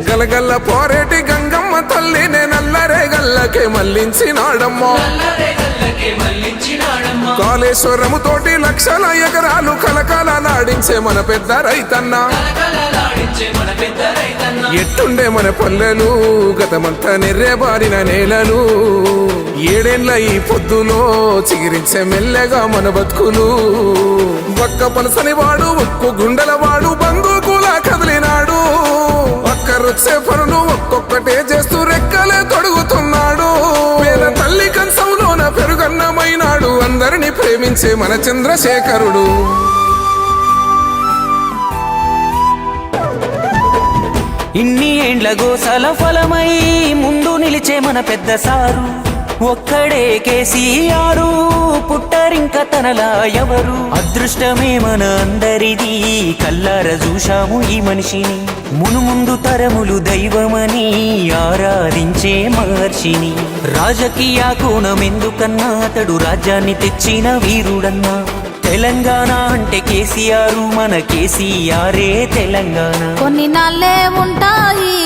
గలగల్ల పోరేటి గంగమ్మ తల్లినే నల్లరే గల్లకే మళ్ళించినాడమ్మో. కాళేశ్వరము తోటి లక్షల ఎకరాలు కలకాల నాడించే మన పెద్ద రైతన్న. ఎట్టుండే మన పల్లెలు గతమంతా నెర్రెబారిన నేలలు. ఏడేండ్ల ఈ పొద్దులో చిగిరించే మెల్లగా మన బతుకులు. ఒక్క పలసని వాడు ఒక్కు గుండెల వాడు బంధుకులా కదిలినాడు. ఒక్కరొచ్చే పనులు ఒక్కొక్కటే చేస్తూ రెక్కలే తొడుగుతున్నాడు. పేద తల్లి కంచంలోన పెరుగన్నమైనాడు. అందరినీ ప్రేమించే మన చంద్రశేఖరుడు. ఇన్ని ఏండ్ల గోసల ఫలమై ముందు నిలిచే మన పెద్ద సారు. ఒక్కడే కేసీఆర్, పుట్టరింక తనలా ఎవరు. అదృష్టమే మన అందరిది, కల్లార చూశాము ఈ మనిషిని. మునుముందు తరములు దైవమని ఆరాధించే మహర్షిని. రాజకీయ కోణం ఎందుకన్నా అతడు రాజ్యాన్ని తెచ్చిన వీరుడన్నా. తెలంగాణ అంటే కేసీఆర్, మన కేసీఆరే తెలంగాణ. కొన్ని నాళ్ళే ఉంటాయి